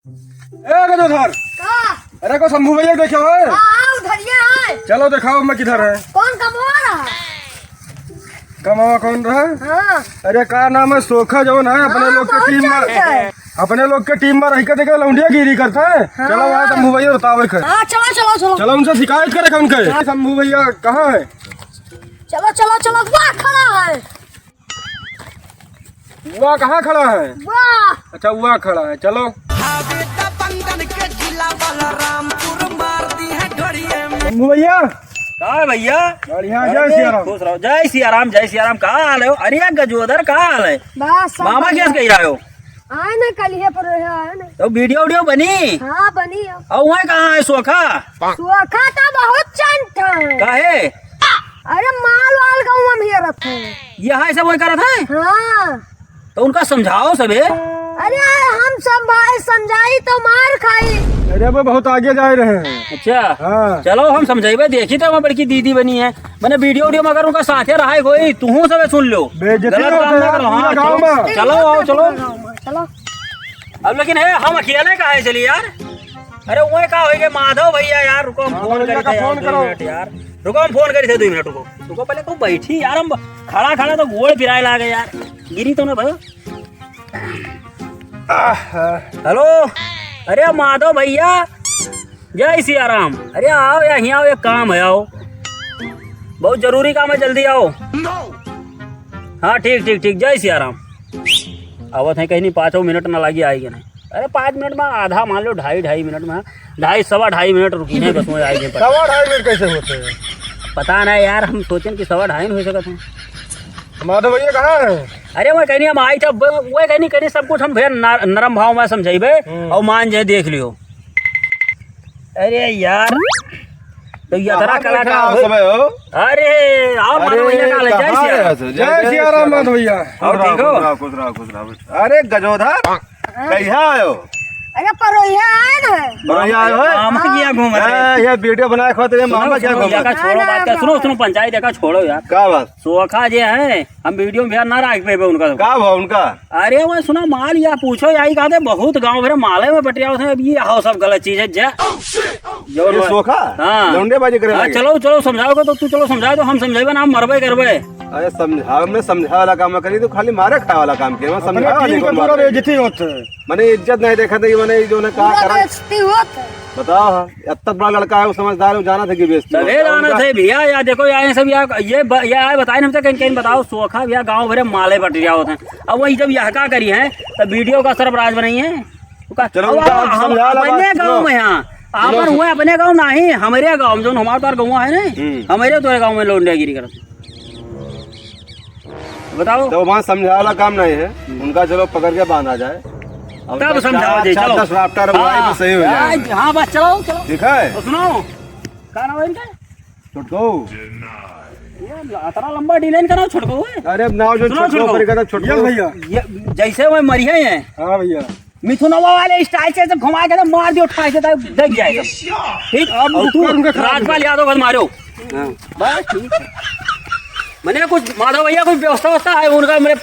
ए गजोधर, का? अरे को शंभू भैया देखो है? हाँ, उधरिए है। चलो दिखाओ मैं किधर है। कौन कमवा रहा है? कमावा कौन रहा? हाँ, अरे का नाम है सोखा जौन है अपने लोग के बहुत टीम जानते हैं। में, अपने लोग के टीम में रह के देखो लौंडिया गिरी करता है। चलो वहाँ शंभू भैया बतावे के। हाँ, चलो चलो चलो चलो उनसे शिकायत करे उनके। शंभू भैया कहाँ है? चलो चलो चलो। वाह, खड़ा है। वहाँ कहाँ खड़ा है? वाह, अच्छा वहाँ खड़ा है। चलो शंभू भैया कहा भैया? बढ़िया, जय सिया राम। खुश रहो। जय सिया राम, जय सिया राम। कहाँ हाल है? अरे यार गजोदर कहाँ हाल है? बस सब मामा बढ़िया। कैसे कही आयो? आए ना कलिए पर आए ना। तो वीडियो बनी हाँ, बनी है। और वहाँ कहाँ है सोखा? सुखा तो बहुत चंट है। काहे? अरे माल वाल गाँव में हेरत है। यहाँ ऐसा वही करत है? हाँ, तो उनका समझाओ सबे। अरे हम सब भाई समझाई तो मार खाई। अरे वो बहुत आगे जा रहे हैं। अच्छा हाँ। चलो हम समझेबे। देखी तो वहाँ बड़की दीदी बनी है। मैंने वीडियो में अगर उनका साथे रहा कोई तुहू सबे सुन लो। बेइज्जती गलत होते काम ना हैं करो। हाँ पूरा गाँव चलो में। चलो आओ चलो। चलो। अब लेकिन है हम अकेले का है चलिए यार। अरे वो का होगे माधव भैया यार। रुको हम फोन भैया करे का थे यार, फोन 2 करो। मिनट यार। रुको हम फोन करे थे 2 मिनट। रुको रुको पहले तो बैठी यार। हम खड़ा खड़ा तो गोड़ फिराए लागे यार। गिरी तो ना भाई। हेलो, अरे माधव भैया जय सिया राम। अरे आओ यहाँ आओ, एक काम है। आओ, बहुत जरूरी काम है, जल्दी आओ। हाँ ठीक ठीक ठीक, जय सिया राम। आवत है कहीं नहीं। 5 मिनट ना लगी आएगी नहीं। अरे 5 मिनट में आधा मान लो, 2.5 मिनट में, 2.5 मिनट रुकी है बस। में आएगी। 2.5 मिनट कैसे होते हैं? पता नहीं यार, हम सोचें कि 2.5 हो सकते हैं। माधव भैया कहाँ है? अरे मैं कहनी हम आई था, वो कहनी कहनी सब कुछ हम भैया नरम भाव में समझेबे और मान जाए, देख लियो। अरे यार तो यात्रा कलाकार हो। अरे आओ माधव भैया का हाल है? जय सिया राम। जय सिया राम माधव भैया। और ठीक हो? खुश रहो। अरे गजोधर कहिया आयो? अरे परोहिया आए ना। बढ़िया आयो है। मामा क्या घूम रहे हैं? ये वीडियो बनाए खातिर मामा क्या सुनो, घूम का छोड़ो बात का। सुनो सुनो, पंचायत का छोड़ो यार। का बात? सोखा जे है हम वीडियो में ना रख पे उनका। का भाव उनका? अरे वो सुना माल या पूछो यही कहा थे, बहुत गांव भरे माले में बटिया थे। अब ये आओ सब गलत चीज है। जो ये सोखा हाँ। लौंडेबाजी करे हाँ, लगे। चलो चलो समझाओगे तो तू चलो समझाओ तो हम समझेबे ना, हम मरबे करबे। अरे समझाओ में समझा वाला काम करी तो खाली मारे खाए वाला काम किया। अपने समझा वाली टीम का कौन पूरा बात है? बेइज्जती होते हैं। मैंने इज्जत नहीं देखा था कि मैंने जो ने कहा करा। बेइज्जती होत है। बताओ हाँ, इतना बड़ा लड़का है, वो समझदार है, वो जाना था कि बेइज्जती सभे होता है। जाना थे भैया। या देखो यार सब ये आए बताए हमसे कहीं कहीं बताओ। सोखा भैया गांव भरे माले बटिया होते हैं। अब वही जब यह का करी है तो वीडियो का सरबराज बनाई है। चलो उनका हम समझा ला बात, अपने सुनो। गाँव में यहाँ आपन हुए, अपने गाँव नहीं हमारे गाँव जो हमारे तो गाँव है ना, हमारे तो गाँव में लौंडियागिरी करते। बताओ तो वहाँ समझा वाला काम नहीं है उनका। चलो पकड़ के बांधा जाए। अब तब तक समझाओ जी, 4 चलो। 10 राफ्टर वहीं पे सही हो जाए। हाँ बस चलो चलो। ठीक है तो सुनो क्या नाम है इनका? छोटको। ये इतना लंबा डिजाइन का नाम छोटको है। अरे नाव जो सुनो, छोटको सुनो। पर का ये छोटको भैया। ये जैसे वो मरी है हाँ भैया। मिथुनवा वाले स्टाइल से सब घुमा के मार दियो, उठा के देख जाएगा। ठीक। अब तू राजपाल यादव बस मारो। बस ठीक है। मैंने कुछ माधव भैया कुछ व्यवस्था है उनका। मेरे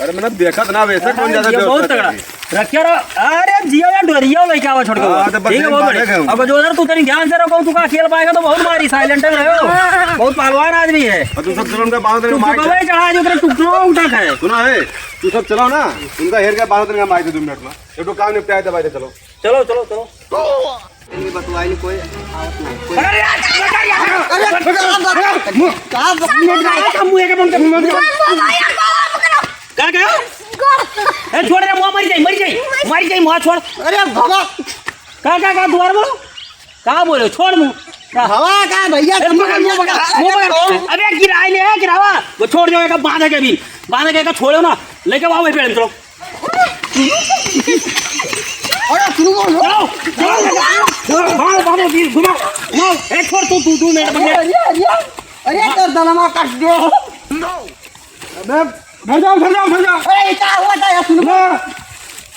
अरे मैंने देखा था ना वैसे कौन ज्यादा ये बहुत व्यवस्था तगड़ा करती। रखियो रहो। अरे जियो या डरियो लेके आओ छोड़ हाँ, तो के। बस ठीक है एक बहुत बात है बढ़िया। कहूँ। अब जो तू तेरी ध्यान से रखो, तू का खेल पाएगा तो बहुत मारी। साइलेंट रहो, बहुत पहलवान आदमी है। और तू सब चलो उनका बांध तू देंगे माइक। चुकवे चढ़ा जो तेरा टुकड़ो उठक है। सुना है तू सब चलो ना उनका हेर के बांध देंगे माइक 2 मिनट में। एक तो काम निपटाए थे भाई। चलो चलो चलो चलो। बतवाई कोई अरे यार क्या क्या ए छोड़ रे मुंह मर जाई मुंह छोड़। अरे भवा क्या दोबारा बोलो। कहाँ बोलो? छोड़ मुंह। भवा का भैया मुंह पकड़। अबे गिरावा वो छोड़ दो। एक बांध के भी बांध के छोड़ो ना, लेके आओ पेड़ में। चलो अरे सुनो चलो चलो घुमाओ। ए छोड़ तू मिनट। अरे तो दलमा काट दो। अबे घर जाओ। अरे क्या हुआ था यार? सुनो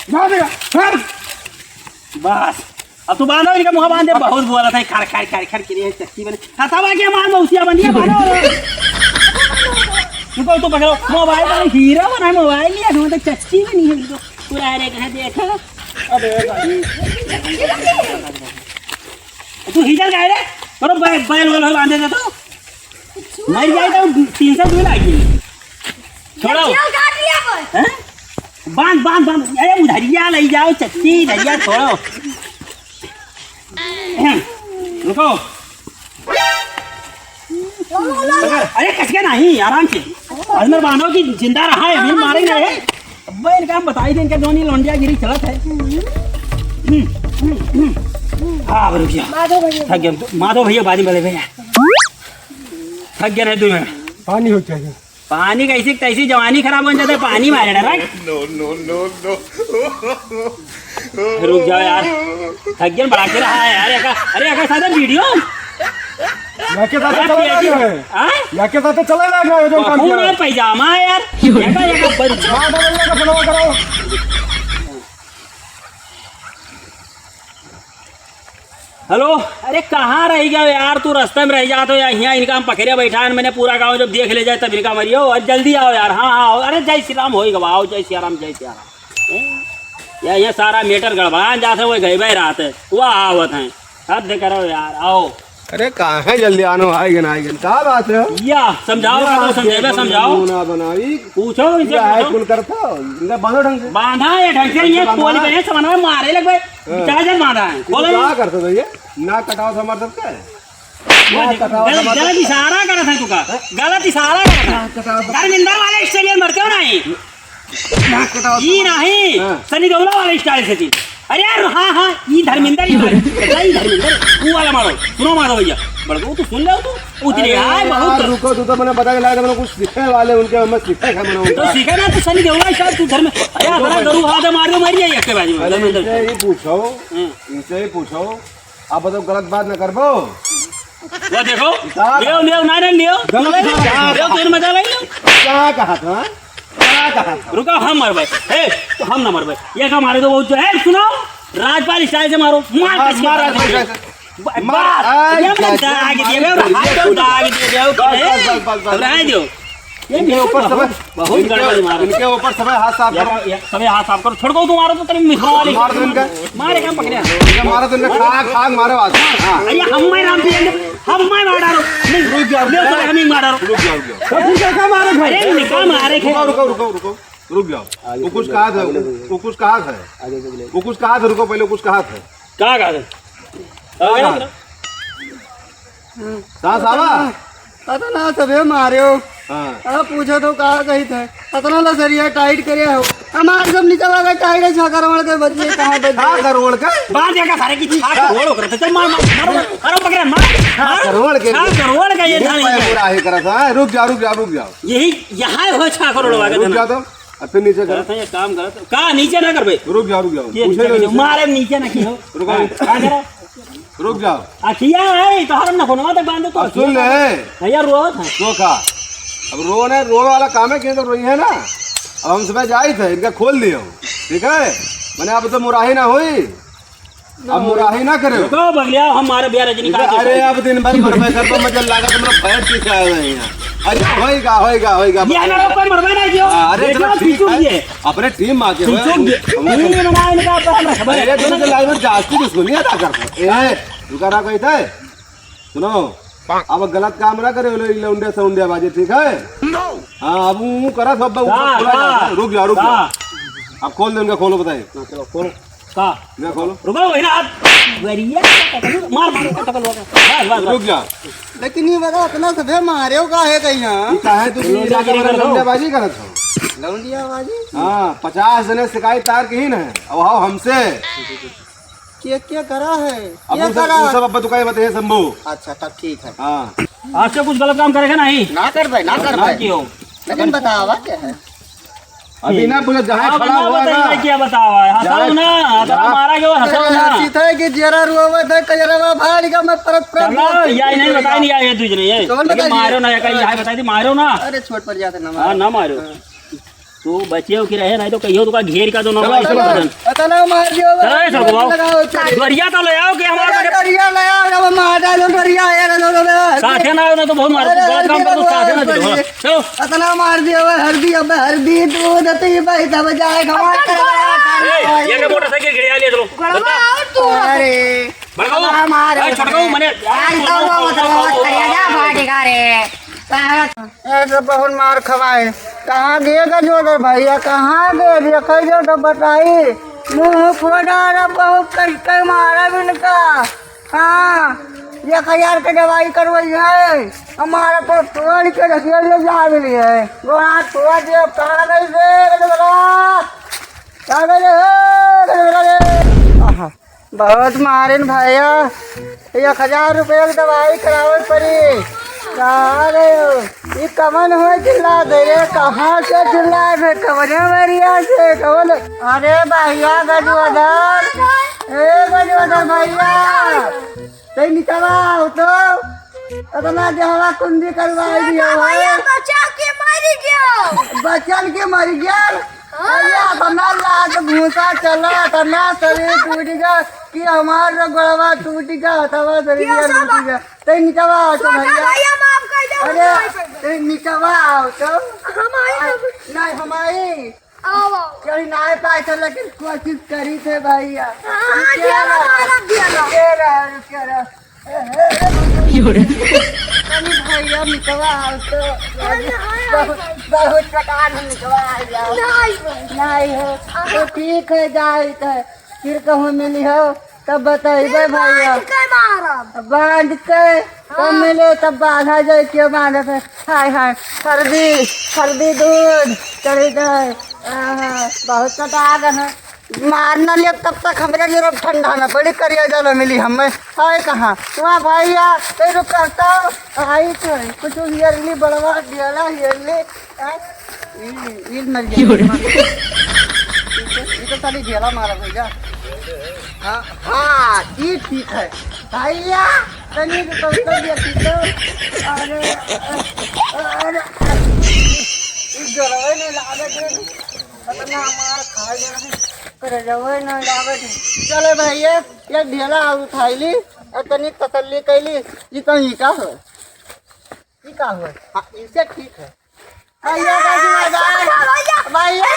जा भैया। बस अब तू बांधो इनका मुँह बांध दे। बहुत बोला था खर खर खर खर के चक्की बने हथावा के मान मौसिया बनिया बांधो। रुको तो पकड़ो मोबाइल। हीरो बना मोबाइल लिया तो चक्की बनी है। पूरा अरे कहाँ देखा तू हिजल गए रे करो बैल वाल बांधे दे तो मर जाए तो 300 दूर आएगी छोड़ो चल काट लिया कोई हैं बांध बांध बांध अरे उधरिया ले जाओ चच्ची धरिया छोड़ो रुको अरे कसके नहीं आराम से अंदर बांधो कि जिंदा रहा है अभी मारे नहीं है अब इनका हम बताई दे इनका दोनों लौंडिया गिरी चलत है हाँ रुक जा थक गया माधव भैया बाजी बोले भैया थक गया नहीं तुम्हें पानी हो चाहिए पानी कैसी तैसी जवानी खराब हो जाता है पानी मारे ना राइट रुक जाओ यार थक गया बढ़ा के रहा है यार अरे अगर सादा वीडियो याके साथ चला है याके साथ चला है जो काम किया पैजामा है यार यका मां डालने का बनवा कराओ हेलो अरे कहाँ रह गया यार तू रास्ते में रह जा तो यहाँ इनका हम पकड़िया बैठा है मैंने पूरा गांव जब देख ले जाए तब इनका मरियो और जल्दी आओ यार हाँ हाँ अरे जय श्री राम होएगा आओ जय श्री राम ये सारा मेटर गड़बड़ा जाते हुए गए भाई रात वो आवत हैं अब देख करो यार आओ अरे कहाँ है जल्दी आनो आएगा ना आएगा क्या बात है या समझाओ समझेगा समझाओ ना बनाई पूछो इनसे क्या है पूछो। कुल करता इनका बांधो ढंग से बांधा है ढंग से ये खोल के समझ में मारे लग भाई क्या जन बांधा है खोलो क्या करते थे ये ना कटाओ था मर सकता है गलत इशारा करा था तुका गलत इशारा करा था धर्मेंद्र वाले स्टाइल में मरते हो नहीं ये नहीं सनी देओल वाले स्टाइल से थी अरे यार हाँ हाँ ये धर्मेंद्र धर्मेंद्र तू वाला मारो सुनो मारो भैया बड़को तू सुन ले तू उतने आए बहुत रुको तू तो मैंने बता के लाया था मैंने कुछ सीखने वाले उनके मैं सीखा है मैंने तो सीखा ना तो सनी देओल शायद तू धर्म अरे अपना गरु हाथ मार मर जाए एक बाजी में धर्मेंद्र इनसे ही पूछो इनसे ही पूछो आप बताओ गलत बात न करबो वो देखो लियो लियो ना ना लियो लियो तेरे मजा ले लो क्या कहा था क्या कहा था रुको हम मर भाई हे तो हम ना मर भाई ये का मारे तो बहुत जो है सुनो राजपाल स्टाइल से मारो मार इनके ऊपर सब बहुत गड़बड़ी मारो इनके ऊपर सब हाथ साफ करो सभी हाथ साफ करो छोड़ दो तुम्हारा तो तेरे मिठा वाली मार दो इनका मारे काम पकड़े इनका मारो तो इनका खाग खाग मारो आज हां अरे हम मैं नाम पिएंगे हम मैं मार डालो नहीं रुक जाओ ले तो हम ही मार डालो रुक जाओ तो फिर क्या मारे भाई अरे निकाल मारे खे रुको रुको रुको रुको रुक जाओ वो कुछ कहा था वो कुछ कहा था वो कुछ कहा था रुको पहले कुछ कहा था क्या कहा सांस आवा पता ना सबे मारियो हां अरे पूछो तो कहा कही थे पतना ला सरिया टाइट करे हो हमारे सब नीचे लगा टाइट है छा करवण के बच्चे कहां बच्चे क्या करोड़ का बाहर जाकर सारे की छाक घोड़ो करते चल मार मारो मारो पकड़े मार करोड़ के छाक करोड़ का ये ये धान पूरा ही करा था रुक जाओ रुक जाओ रुक जाओ यही यहाँ हो छाक करोड़ वाला रुक जाओ तो अब फिर नीचे कर गलत है ये काम गलत का नीचे ना कर भाई रुक जाओ ये नीचे पूछे नहीं, मारे नीचे ना की हो रुको क्या करो रुक जाओ अखिया है तो हरम ना फोनवा तक बांधो तो अब सुन ले भैया रोत है तो का अब रोने रोने वाला काम है कि तो रोई है ना अब हम सुबह जाई थे इनका खोल दियो ठीक है मैंने अब तो मुराही ना हुई अब मुराही ना करे तो बगलिया हमारे बिया रजनीकांत अरे अब दिन भर मरबे कर तो मजा लगा तुमने फैट पीछे आए हैं यहाँ अरे होएगा ये ना ऊपर मरवा ना दियो अरे चलो ठीक है अपने टीम आके नहीं बनाया इनका तो हमरा खबर अरे तुम तो लाइव में जास्ती किसको नहीं अदा करते ए रुका रहा कोई था सुनो अब गलत काम ना करे लौंडे सौंडे बाजी ठीक है हाँ अब वो करा सब रुक जाओ अब खोल दे उनका खोलो बताइए चलो खोलो का मैं खोलो रुको वही ना वरिया मार मार टकल बस रुक जा लेकिन ये बता अपना सबे मारियो का है कहीं ये काहे तू लौंडे बाजी करत हो लौंडिया बाजी हाँ 50 जने शिकायत तार की ही ना अब आओ हमसे क्या करा है अब क्या वो करा सब अब बताए बताइए शंभू अच्छा तब ठीक है हाँ आज से कुछ गलत काम करेगा नहीं ना कर भाई क्यों लेकिन बतावा क्या है अभी ना बोले जहाँ अब खड़ा ना हुआ बताइए ना क्या बतावा हंसाओ ना हंसाओ मारा क्यों हंसाओ ना सीधा कि जरा रुआ था कजरा भाड़ी का मैं परत चलो या नहीं बताई नहीं आए तुझने ये कौन लेकिन बताइए? मारो ना या कहीं बताई थी मारो ना अरे छोट पर जाते ना हाँ ना मारो तू बचियो की रहे नहीं तो कहियो तो का घेर का तो ना भाई सब बदन अतना मार दियो चलो ये सब बाबू दरिया तो ले आओ कि हमारा डरिया ले आओ जब मार डालो डरिया यार साथे ना ना तो बहुत मार गलत काम कर तो साथे ना दो चलो अतना मार दियो हल्दी अब हल्दी दूध तो भाई तब जाए खमार कर ये के मोटरसाइकिल गिरा ले चलो गड़वा आओ तू अरे बड़काऊ मार भाई छोटकाऊ मने ऐसे बहुत मार खवाए कहाँ गए गजोदर भैया कहाँ गए देखो जो तो बताई मुँह फोड़ा रहा बहुत कष्ट मारा बिनका हाँ 1000 के दवाई करवाई है हमारा तो तोड़ के रखिए ले जा रही है गोड़ा तोड़ दिया कहाँ गई से बहुत मारे भैया 1000 रुपये की दवाई करावे पड़ी कहाँ गए हो ये कमन हो चिल्ला दे रे कहाँ से चिल्ला रहे कमरे मरिया से कमन अरे भैया गजवदर भैया सही निकला हो तो अपना देहवा कुंडी करवाई दिया है बचा के मारी गया बचन के मर गया अरे अपना लात भूसा चला अपना शरीर टूट गया कि हमारा गोड़वा टूट गया तवा शरीर टूट गया तो निकवा तो भैया माफ कर दो अरे निकवा आओ तो नहीं हमारी आओ कहीं ना पाए थे लेकिन कोशिश करी थे भैया भैया निकवा आओ तो बहुत प्रकार निकवा नहीं हो तो ठीक है जाए तो फिर कहूँ मिली हो तब बताइए भैया बांध के तब मिले तब बांधा जाए क्यों बांधा थे हाय हाय सर्दी दूध चढ़ी जाए बहुत कटार है मारना लिया तब तक हमारे जरूर ठंडा न पड़ी करिया जलो मिली हमें हाय कहाँ वहाँ भैया तेरे करता आई तो कुछ हियरली बड़वा दियाला हियरली मर गया तो साली ढेला मारा भैया हाँ हाँ ये ठीक है भैया तनी तो दिया ठीक है अरे इस जलवे ने लागत अपना मार खा गया करे जलवे ने लागत चले भैया ये ढेला उठाईली और तनी तसल्ली कैली ये तो ही का हो हाँ इसे ठीक है भैया भैया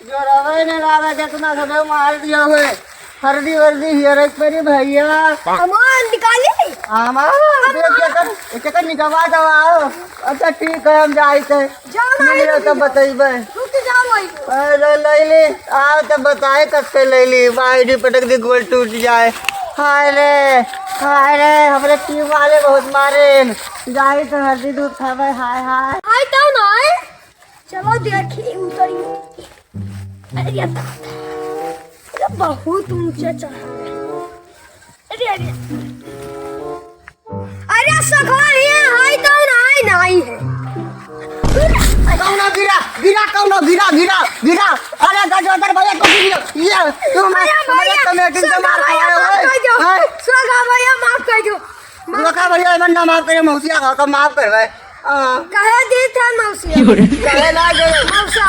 जो रवे ने लावे कितना समय मार दिया हुए हल्दी वर्दी हियर परी भैया सामान निकाली चक्कर निकलवा दवाओ अच्छा ठीक है हम जाए थे मिलियो तब बताइबे रुक जाओ ले आओ तब बताए कब ले ली बाइडी पटक दी गोल टूट जाए हाय रे हमारे टीम वाले बहुत मारे जाए तो हल्दी दूध खावे हाय हाय आई तो ना चलो देखिए उतरी अरे बहुत ऊंचे चढ़ा अरे सखा ये हाय तो नहीं है कौनो गिरा अरे गजोदर भैया को ये तुम कमेटी से मार खाए हो सखा भैया माफ कर दो सखा भैया बंदा माफ करे मौसिया का माफ करवे कहे दी था मौसिया कहे ना दे मौसा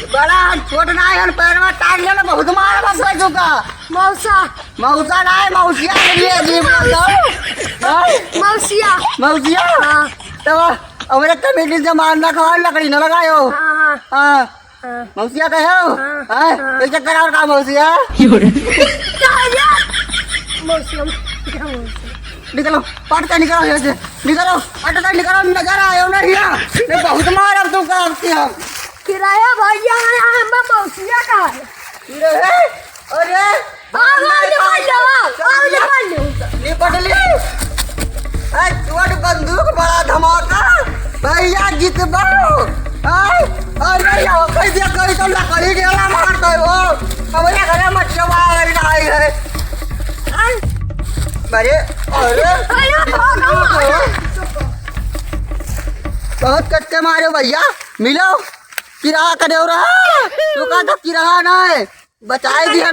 बड़ा छोट ना है पैर में टांग ले बहुत मार बस चुका मौसा ना है मौसिया लिए जीव मौसिया हां तो हमारे कमेटी से मारना खा लकड़ी न लगायो हां मौसिया कहे हो हां एक चक्कर और का मौसिया निकलो पट के निकलो यहाँ से निकलो पट के निकलो नजर आयो ना ये बहुत मार अब तू का हम किराया भैया हम मौसिया का है अरे बंदूक बड़ा धमाका भैया जितबो अरे कैसे कही तो लकड़ी ढेला मारते हो हमारे घरे मच्छवा आई है अरे बहुत कच्चे मारे भैया मिलो किराया करे हो रहा तू का तो किराया ना है बचाए दिया